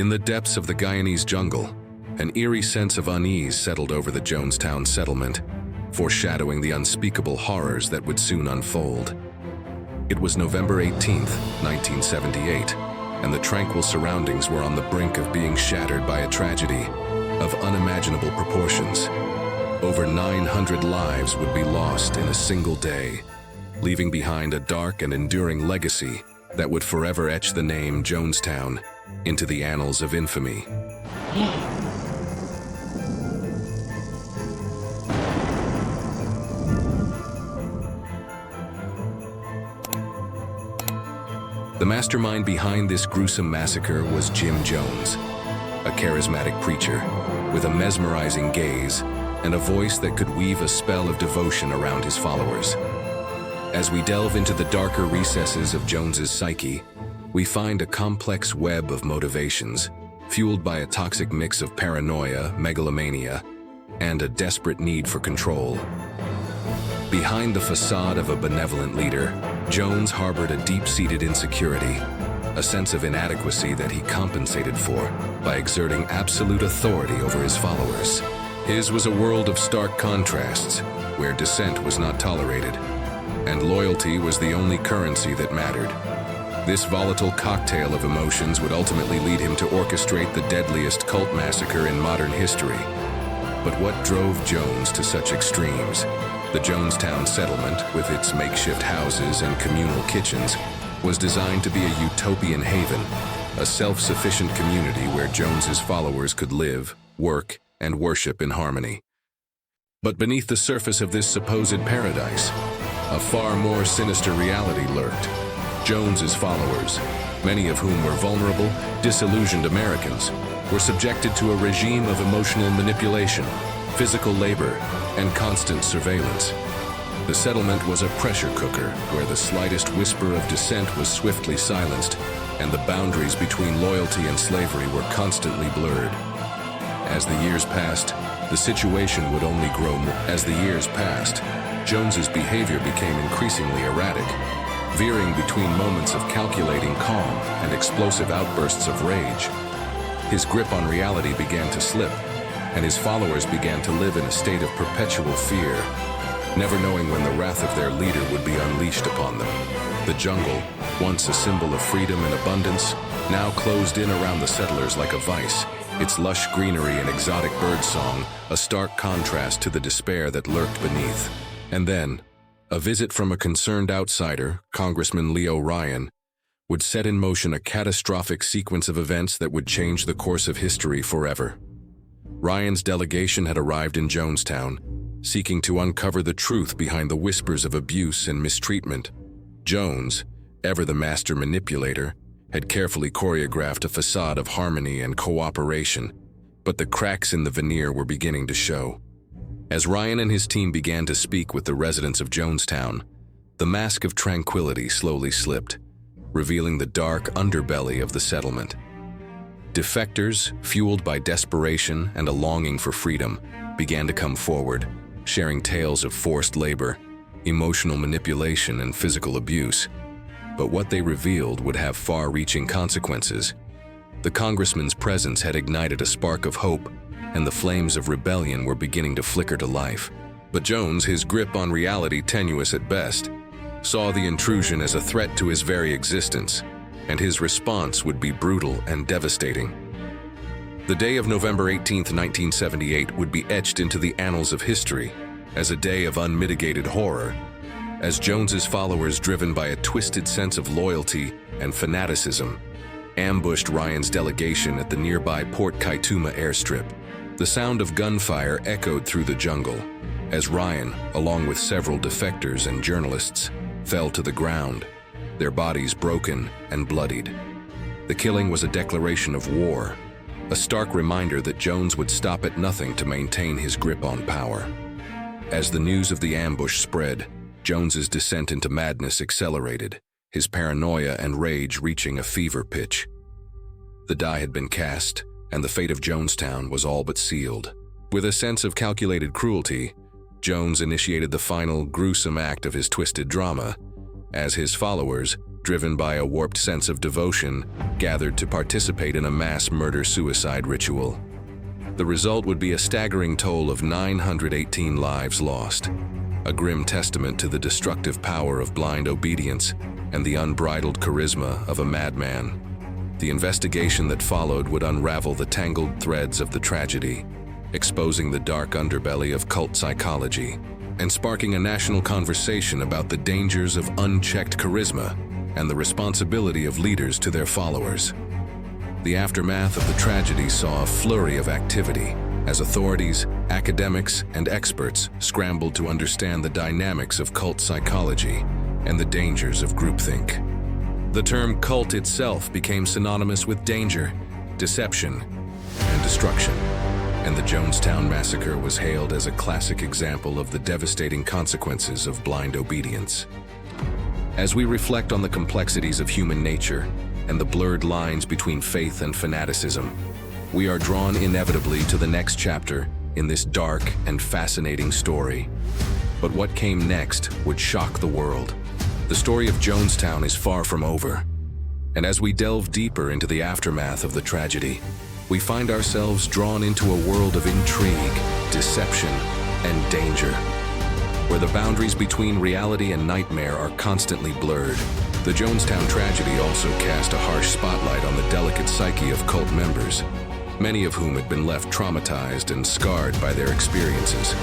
In the depths of the Guyanese jungle, an eerie sense of unease settled over the Jonestown settlement, foreshadowing the unspeakable horrors that would soon unfold. It was November 18th, 1978, and the tranquil surroundings were on the brink of being shattered by a tragedy of unimaginable proportions. Over 900 lives would be lost in a single day, leaving behind a dark and enduring legacy that would forever etch the name Jonestown into the annals of infamy. The mastermind behind this gruesome massacre was Jim Jones, a charismatic preacher with a mesmerizing gaze and a voice that could weave a spell of devotion around his followers. As we delve into the darker recesses of Jones's psyche, we find a complex web of motivations, fueled by a toxic mix of paranoia, megalomania, and a desperate need for control. Behind the facade of a benevolent leader, Jones harbored a deep-seated insecurity, a sense of inadequacy that he compensated for by exerting absolute authority over his followers. His was a world of stark contrasts, where dissent was not tolerated, and loyalty was the only currency that mattered. This volatile cocktail of emotions would ultimately lead him to orchestrate the deadliest cult massacre in modern history. But what drove Jones to such extremes? The Jonestown settlement, with its makeshift houses and communal kitchens, was designed to be a utopian haven, a self-sufficient community where Jones's followers could live, work, and worship in harmony. But beneath the surface of this supposed paradise, a far more sinister reality lurked. Jones's followers, many of whom were vulnerable, disillusioned Americans, were subjected to a regime of emotional manipulation, physical labor, and constant surveillance. The settlement was a pressure cooker where the slightest whisper of dissent was swiftly silenced, and the boundaries between loyalty and slavery were constantly blurred. As the years passed, the situation would only grow more. As the years passed, Jones's behavior became increasingly erratic, veering between moments of calculating calm and explosive outbursts of rage. His grip on reality began to slip, and his followers began to live in a state of perpetual fear, never knowing when the wrath of their leader would be unleashed upon them. The jungle, once a symbol of freedom and abundance, now closed in around the settlers like a vice, its lush greenery and exotic birdsong a stark contrast to the despair that lurked beneath. And then, a visit from a concerned outsider, Congressman Leo Ryan, would set in motion a catastrophic sequence of events that would change the course of history forever. Ryan's delegation had arrived in Jonestown, seeking to uncover the truth behind the whispers of abuse and mistreatment. Jones, ever the master manipulator, had carefully choreographed a facade of harmony and cooperation, but the cracks in the veneer were beginning to show. As Ryan and his team began to speak with the residents of Jonestown, the mask of tranquility slowly slipped, revealing the dark underbelly of the settlement. Defectors, fueled by desperation and a longing for freedom, began to come forward, sharing tales of forced labor, emotional manipulation, and physical abuse. But what they revealed would have far-reaching consequences. The congressman's presence had ignited a spark of hope, and the flames of rebellion were beginning to flicker to life. But Jones, his grip on reality tenuous at best, saw the intrusion as a threat to his very existence, and his response would be brutal and devastating. The day of November 18, 1978 would be etched into the annals of history as a day of unmitigated horror, as Jones's followers, driven by a twisted sense of loyalty and fanaticism, ambushed Ryan's delegation at the nearby Port Kaituma airstrip. The sound of gunfire echoed through the jungle as Ryan, along with several defectors and journalists, fell to the ground, their bodies broken and bloodied. The killing was a declaration of war, a stark reminder that Jones would stop at nothing to maintain his grip on power. As the news of the ambush spread, Jones's descent into madness accelerated, his paranoia and rage reaching a fever pitch. The die had been cast, and the fate of Jonestown was all but sealed. With a sense of calculated cruelty, Jones initiated the final gruesome act of his twisted drama, as his followers, driven by a warped sense of devotion, gathered to participate in a mass murder-suicide ritual. The result would be a staggering toll of 918 lives lost, a grim testament to the destructive power of blind obedience and the unbridled charisma of a madman. The investigation that followed would unravel the tangled threads of the tragedy, exposing the dark underbelly of cult psychology and sparking a national conversation about the dangers of unchecked charisma and the responsibility of leaders to their followers. The aftermath of the tragedy saw a flurry of activity as authorities, academics, and experts scrambled to understand the dynamics of cult psychology and the dangers of groupthink. The term cult itself became synonymous with danger, deception, and destruction, and the Jonestown massacre was hailed as a classic example of the devastating consequences of blind obedience. As we reflect on the complexities of human nature and the blurred lines between faith and fanaticism, we are drawn inevitably to the next chapter in this dark and fascinating story. But what came next would shock the world. The story of Jonestown is far from over, and as we delve deeper into the aftermath of the tragedy, we find ourselves drawn into a world of intrigue, deception, and danger, where the boundaries between reality and nightmare are constantly blurred. The Jonestown tragedy also cast a harsh spotlight on the delicate psyche of cult members, many of whom had been left traumatized and scarred by their experiences.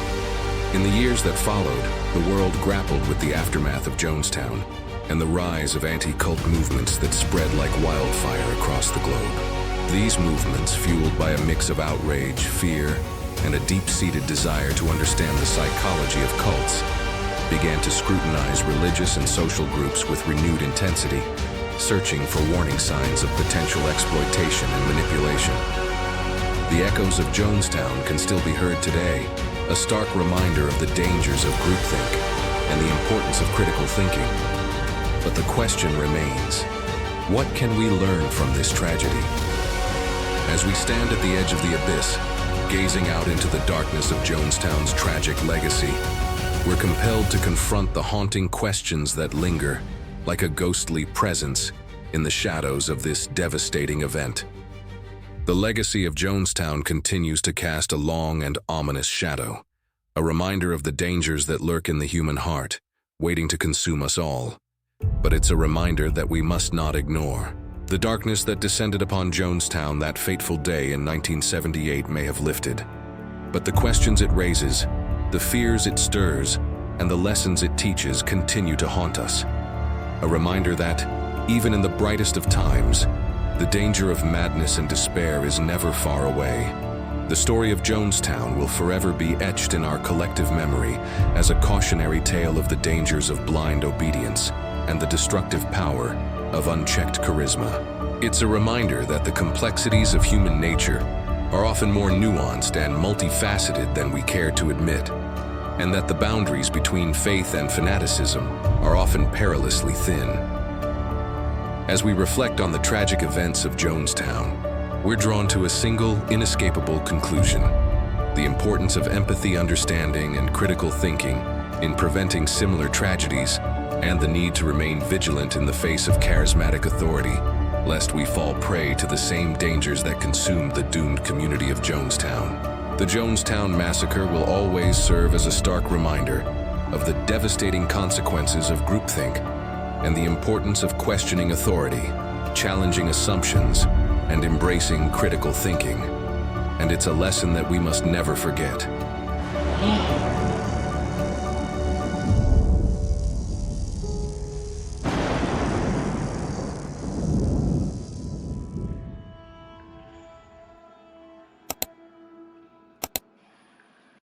In the years that followed, the world grappled with the aftermath of Jonestown and the rise of anti-cult movements that spread like wildfire across the globe. These movements, fueled by a mix of outrage, fear, and a deep-seated desire to understand the psychology of cults, began to scrutinize religious and social groups with renewed intensity, searching for warning signs of potential exploitation and manipulation. The echoes of Jonestown can still be heard today, a stark reminder of the dangers of groupthink and the importance of critical thinking. But the question remains, what can we learn from this tragedy? As we stand at the edge of the abyss, gazing out into the darkness of Jonestown's tragic legacy, we're compelled to confront the haunting questions that linger like a ghostly presence in the shadows of this devastating event. The legacy of Jonestown continues to cast a long and ominous shadow, a reminder of the dangers that lurk in the human heart, waiting to consume us all. But it's a reminder that we must not ignore. The darkness that descended upon Jonestown that fateful day in 1978 may have lifted, but the questions it raises, the fears it stirs, and the lessons it teaches continue to haunt us. A reminder that, even in the brightest of times, the danger of madness and despair is never far away. The story of Jonestown will forever be etched in our collective memory as a cautionary tale of the dangers of blind obedience and the destructive power of unchecked charisma. It's a reminder that the complexities of human nature are often more nuanced and multifaceted than we care to admit, and that the boundaries between faith and fanaticism are often perilously thin. As we reflect on the tragic events of Jonestown, we're drawn to a single, inescapable conclusion: the importance of empathy, understanding, and critical thinking in preventing similar tragedies, and the need to remain vigilant in the face of charismatic authority, lest we fall prey to the same dangers that consumed the doomed community of Jonestown. The Jonestown massacre will always serve as a stark reminder of the devastating consequences of groupthink and the importance of questioning authority, challenging assumptions, and embracing critical thinking. And it's a lesson that we must never forget.